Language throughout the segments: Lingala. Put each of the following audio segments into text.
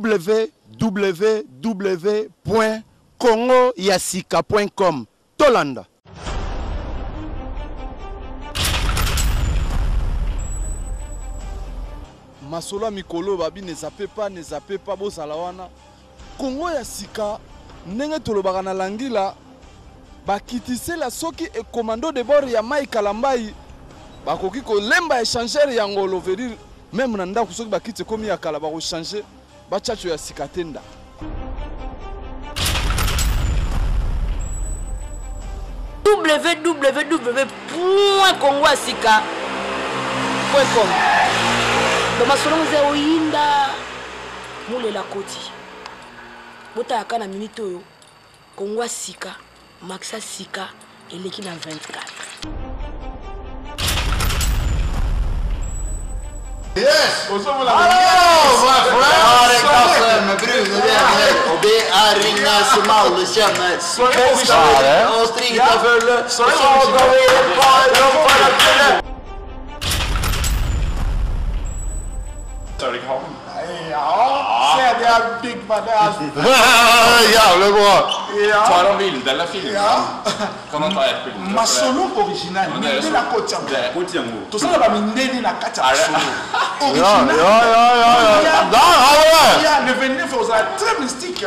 www.congoyasika.com. Tolanda. Masolo mikolo babi ne zappe pas bosalawana. Congo ya sika ndenge tolobaka na langila bakitise la soki e commando de bord ya Mai Kalambai bakoki ko lemba échanger ya ngolo verir même na ndako soki bakite komi ya kala bako changer bachacho ya sika tenda. www.congoyasika.com. Masolo mze oyinda mule la koti. Bota yakana minute oyo Congo sika maxa sika eleki na 24. Yes! Oh, my friend! Med brune och det är ringa som alla känner. Och strita fulla. Så ja, se det är big man. jävla bra. Ta de vilda eller filmen. Ja. Kan man ta ett bild? Masolo original. Det la kotiango. Kotiango. Tout ça va m'aider na katia. Ja. Le 29 aux très mystique.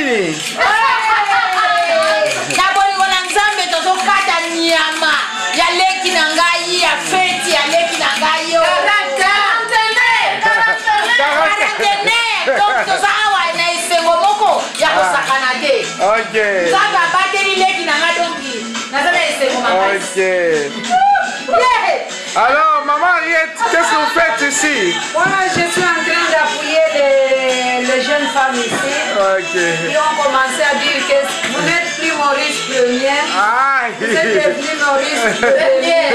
nini? Na bolingo na Nzambe tozokata nyama ya leki na ngai ya feti ya leki na ngai yo. Donc toza awa na esengo moko ya kosakana te. Ok. Nzambe abateli leki na ngai donc naza na esengo makasi. Ok. Alors, maman Henriette, qu'est-ce que vous faites ici? Moi, je suis en train d'appuyer les jeunes femmes ici. Ok. Ils ont commencé à dire que vous n'êtes plus Maurice Premier. Ah, Vous êtes devenu Maurice Premier.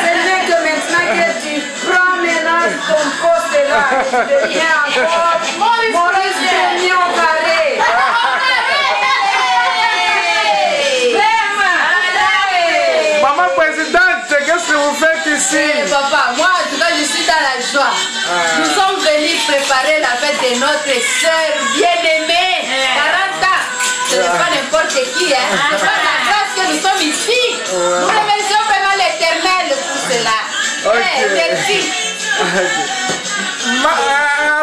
Ce n'est que maintenant que tu prends maintenant ton poste là, tu deviens encore Maurice Premier au carré. Maman présidente, qu'est-ce que vous faites ici? Papa, moi en tout cas je suis dans la joie. Nous sommes venus préparer la fête de notre sœur bien-aimée. 40 ans. Ce n'est pas n'importe qui, hein. C'est la grâce que nous sommes ici. Nous remercions vraiment l'Éternel pour cela. Merci.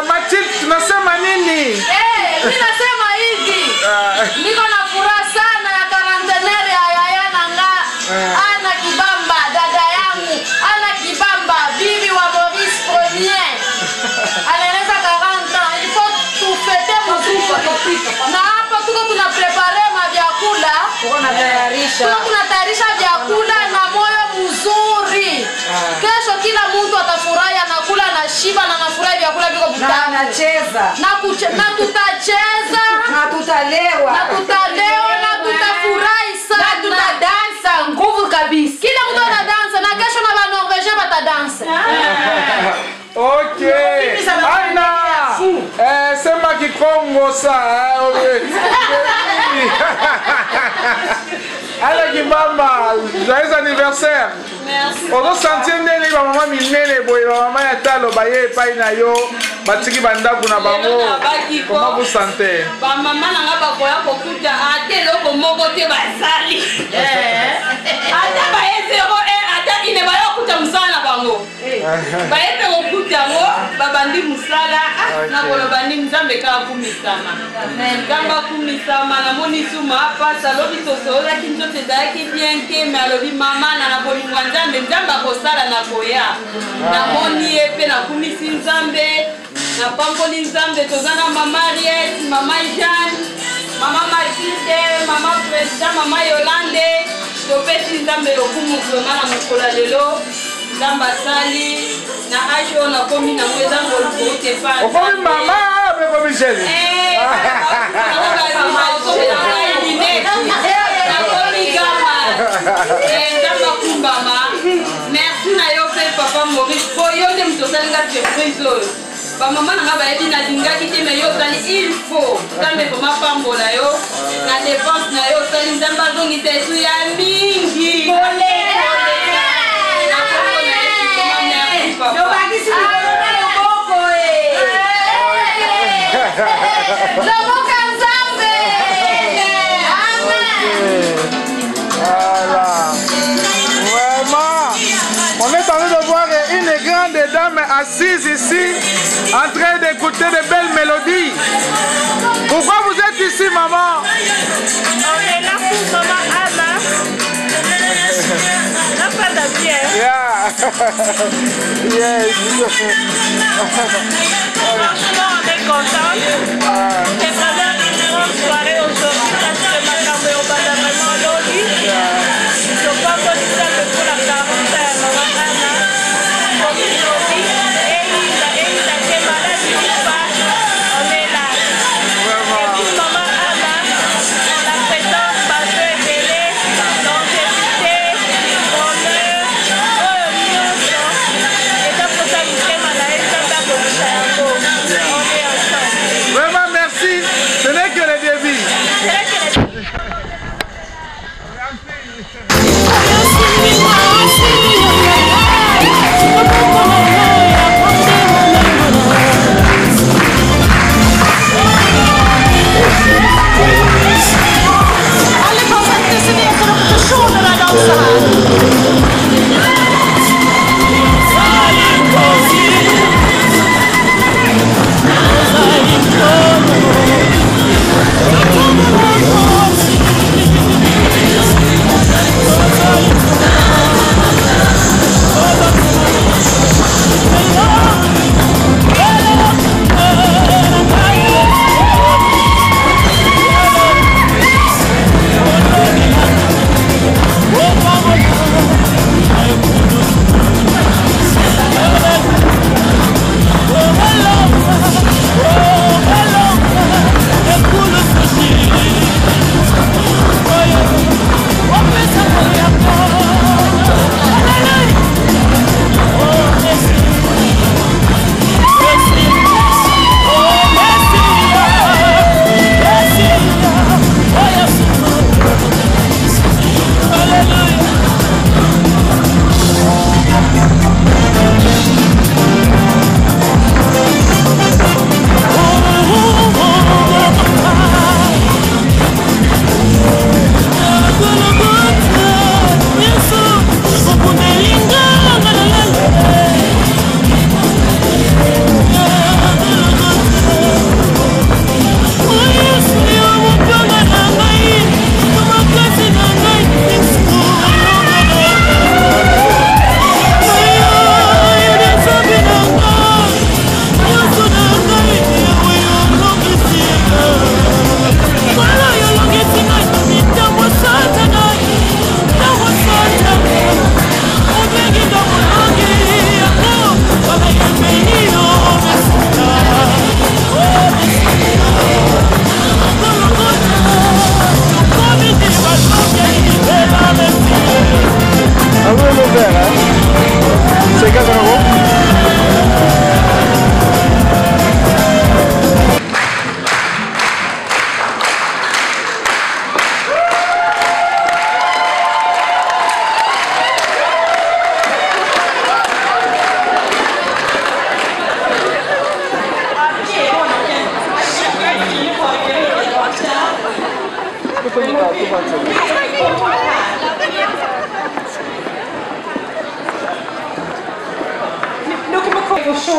Mathilde, tunasema nini? Mimi nasema hivi. Niko na furaha sana ya karantenere ya yaya nanga. Ana Kibamba, dada yangu. Ana Kibamba, bibi wa Maurice Premier. Anaeleza 40 ans. Il faut tout fêter mzuri. Na hapa tuko tunaprepare mavyakula. Tunatayarisha vyakula na moyo mzuri. Kesho kila mtu atafurahi, anakula na shiba na anafurahi vyakula viko vitamu. Na tutacheza. Na tutacheza. Na tutalewa. Na tutalewa na tutafurahi sana. Na tutadansa nguvu kabisa. Kila mtu anadansa na kesho na ba Norvégien batadansa. Ok. Aina. Sema Kikongo ça. Allez Kibamba, joyeux anniversaire. Merci. Ozo sentir ndenge ba mama minene boye ba mama ya talo baye epai na yo batiki bandaku na bango. Comment vous sentez? Ba mama nanga bakoya kokuta ate loko moko te basali. Ata ba ezero ata ine ba yokuta musala bango. Ba ete kokuta ngo babandi musala na kolo bandi Nzambe ka kumisama. Nzamba kumisama na moni suma hapa salobi tosola kinzote daki bien ke me alobi mama na bolingo Nzambe Nzamba kosala na koya. Na moni epe na kumisi Nzambe na pamboli Nzambe tozana mama Henriette, mama Jeanne, mama Mathilde, mama Président, mama Yolande. Topesi Nzambe lokumu vraiment na mokola lelo. Nzamba sali na ajo na komi na mweza ngolo te pa. Okomi mama beko Michel. Merci na yo pe papa Maurice. Boyo de mtosalinga surprise. Ba mama na ba ebi na dingaki te me yo tali il faut. Nzambe koma pambola yo. Na défense na yo tali Nzamba zongi te su ya mingi. On est en train de voir une grande dame assise ici, en train d'écouter de belles mélodies. Pourquoi vous êtes ici, maman? On est là pour maman Anna. La femme de Pierre. Yeah. Yes. Franchement, on est content. C'est vraiment une grande soirée aujourd'hui parce que ma caméra est vraiment jolie. Je crois qu'on est là pour la 40 maman Anna. Comme aujourd'hui, et il a été malade ou pas, on est là. Et puis maman Anna, on la présente parce que elle est longévité, bonheur, et donc pour ça, il est malade, on est ensemble. Vraiment, merci. Ce n'est que le début. Oh, Dere får se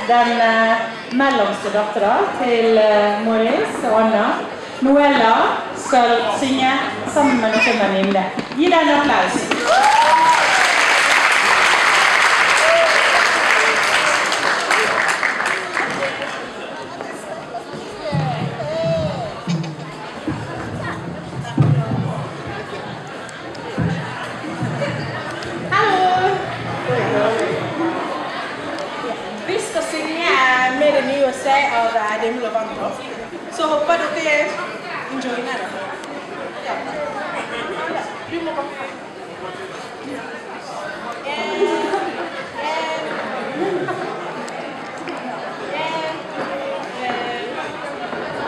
den mellomste dattera til Maurice og Anna. Noella skal synge sammen med noen venninner. Gi deg en applaus. Demi Lovato. Så hoppas dere enjoyar det. Ja.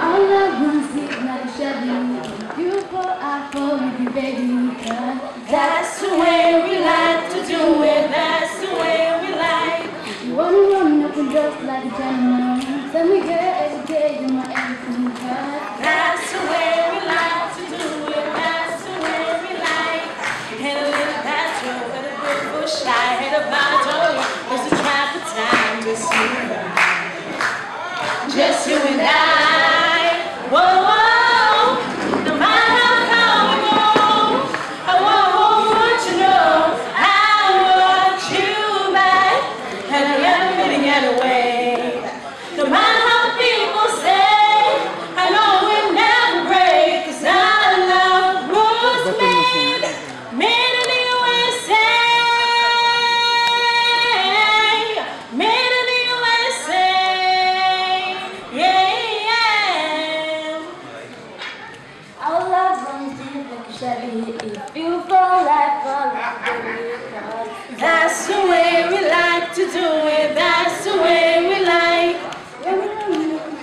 All I want is not a Chevy. You for I for with you, baby. That's the way we like to do it. That's the way we like. You wanna run up and dress like a gentleman. Tell me, girl, every day you're my everything. That's the way we like to do it. That's the way we like. Had a little patrol with a good bush. I had a bottle. There's a trap of time. Just you and I. Whoa, whoa. No matter how far we go, I want you to know I want you back, and I am getting away. No matter how people say, I know we'll never break, 'cause our love was made in the USA, made in the USA, yeah. Our love runs deep like a Chevy. If you fall like that's the way we like to do it. That's the way we like.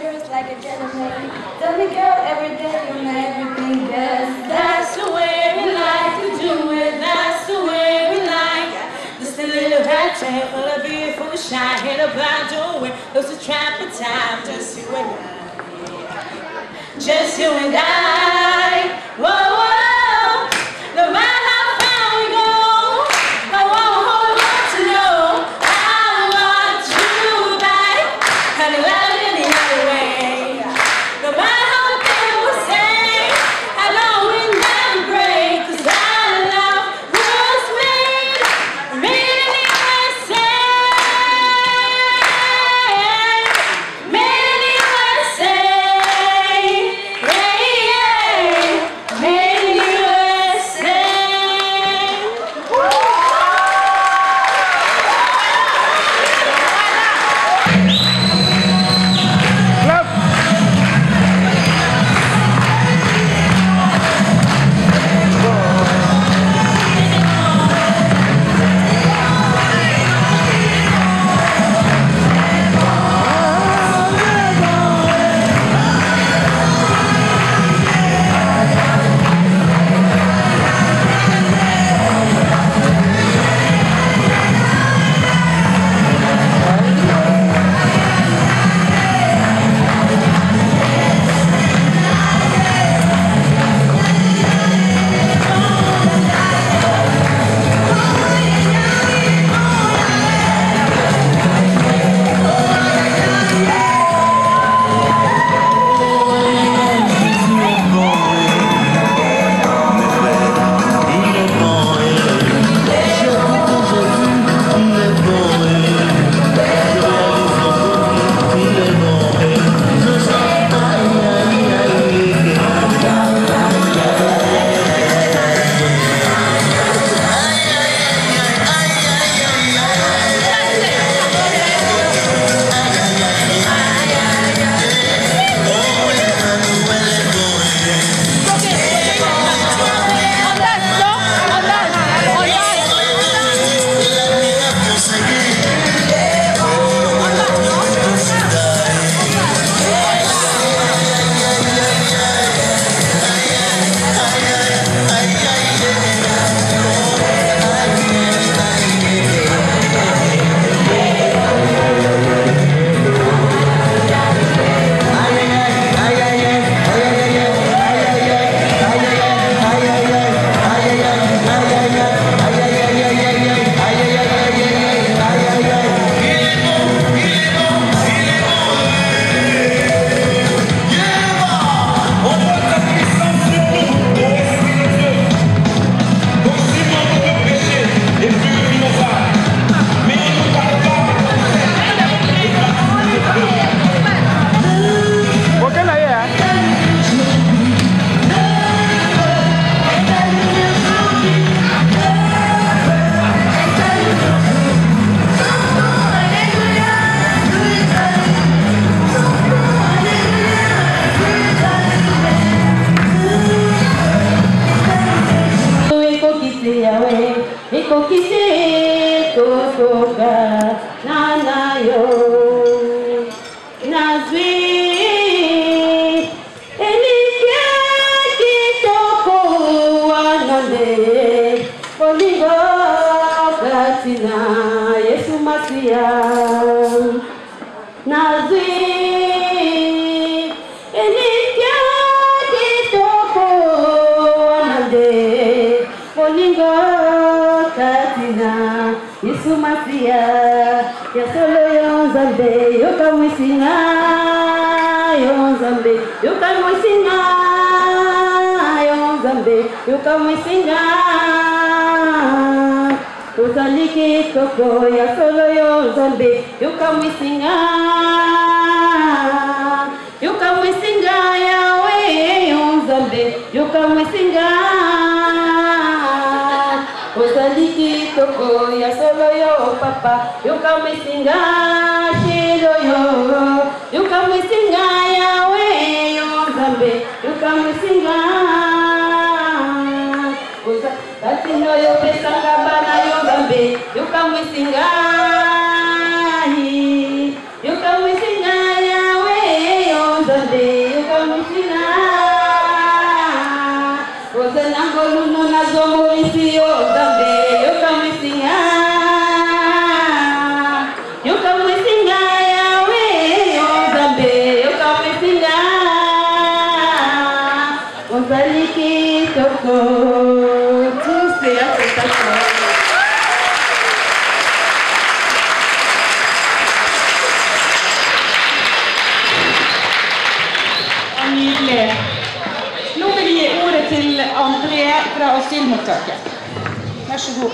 Just like a gentleman. Tell me, girl, every day and everything does. That's the way we like to do it. That's the way we like. Just a little rat trail, a beautiful shine, hit about doing. There's a trap of time, just you and I. Just you and I. Whoa, whoa. No matter how far we go, I want to know I want you back, and I love you the other way. No matter how people say, I know we never break, 'cause our love was made in the USA, made in the USA, yeah, yeah. koka nana yo nazwi enikia kitoko wanande olingo katina Yesu Masia nazwi enikia kitoko wanande olingo katina Yesu Masia ya solo yonzambe yokamwisinga yonzambe yokamwisinga yonzambe yokamwisinga uzaliki koko ya solo yonzambe yokamwisinga yokamwisinga yawe yonzambe yokamwisinga uzaliki koko ya solo yo papa yokamwisinga shilo yo yokamwisinga yawe yonzambe yokamwisinga Latino yo pesanga bana yonzambe yokamwisinga yokamwisinga yawe yonzambe yokamwisinga Rosanango luno na zomorisi yonzambe yokamwisinga yokamwisinga yawe yonzambe yokamwisinga Ozaliki toko tuse asetako Nydelig. Nå vil jeg gi ordet til André fra asylmottaket. Vær så god.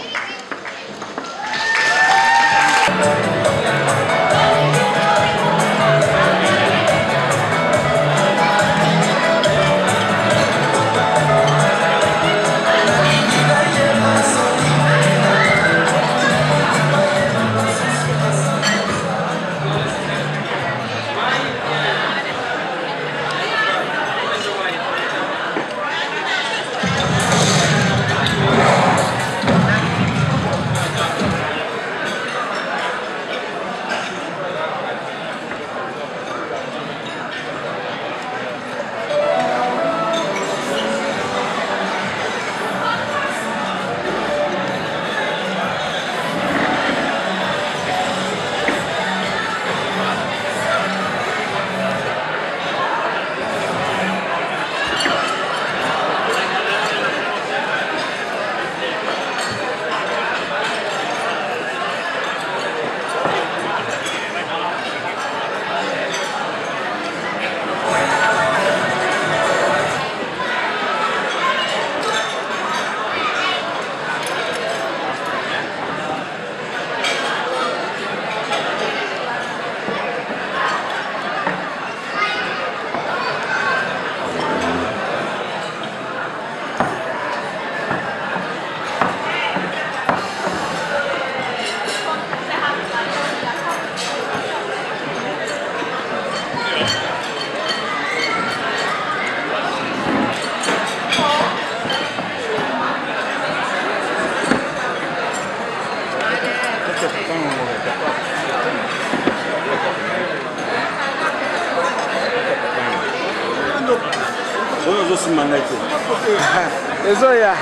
ezoya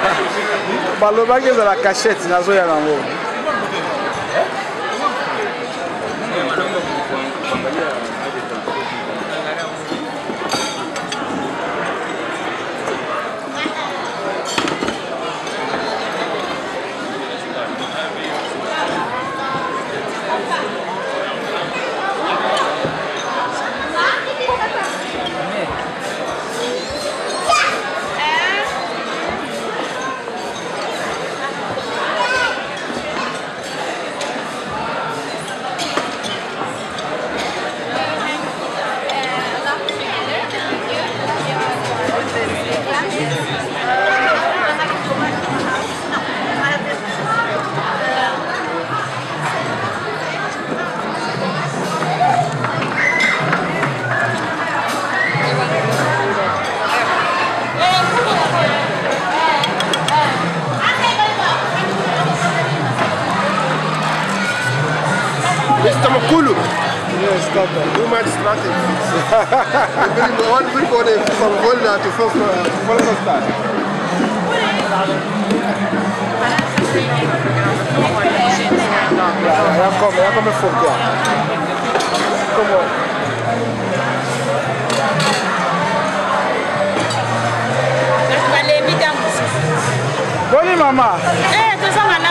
balobaki ezala cachette nazoya nango Too much strategy. One before they from goal to first start. Ya come fuerte. Como Boni mama.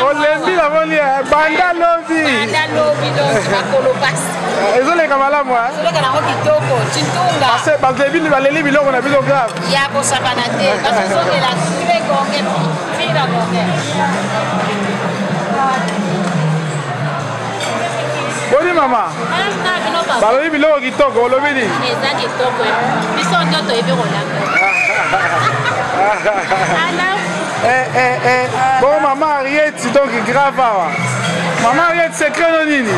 Olembi la boni banda lobi. Banda lobi donc bakolo passe. Ezoleka malamu hein. Ezoleka nango kitoko chintunga. Parce bazebi baleli biloko na biso grave. Ya kosakana te parce ezokela kile gonge fira gonge. Boni mama. Balobi biloko kitoko olobi nini? Eza kitoko. Biso ndoto ebe kolanga. Bon, maman Ariette, donc grave. Maman Ariette, secret non nini?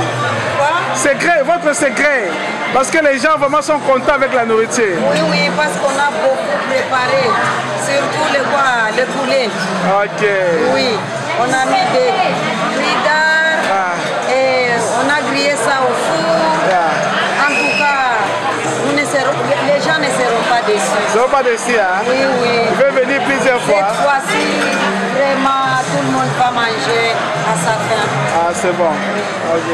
Quoi? Secret, votre secret. Parce que les gens vraiment sont contents avec la nourriture. Oui, parce qu'on a beaucoup préparé. Surtout le poulet. Ok. Oui, on a mis des bridars et on a grillé ça au four. En tout cas, les gens ne seront pas déçus. Ils ne seront pas déçus, hein? Oui. Ils veulent venir plusieurs fois. Cette fois-ci, vraiment, tout le monde va manger à sa faim. Ah, c'est bon. Ok.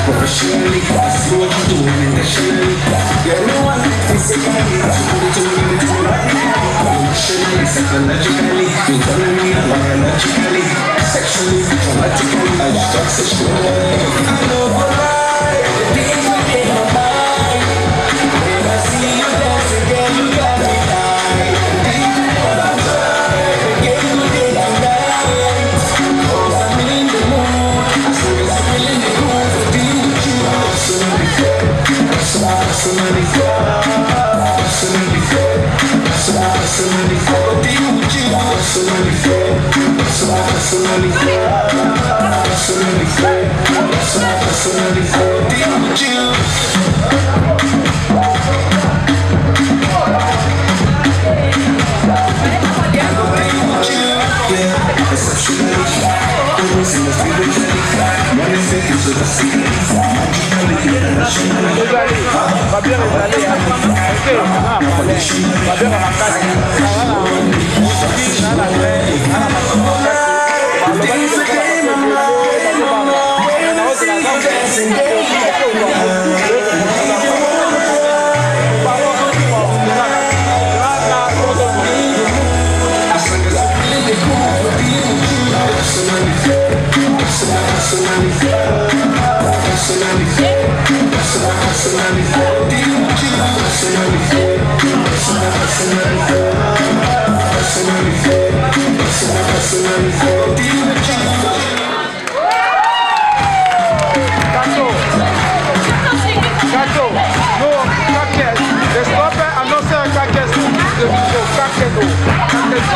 Professionally, I see what you're doing intentionally. You're no one physically, but you put it to me emotionally, psychologically, mentally, biologically, sexually, traumatically, I just talk sexually. I know for life, the things within my mind. When I see you dance again, you got me high. Deep in my mind, again, good day and night. Cause I'm in the mood, as long as I'm feeling the groove. Stop it, I'm not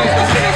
saying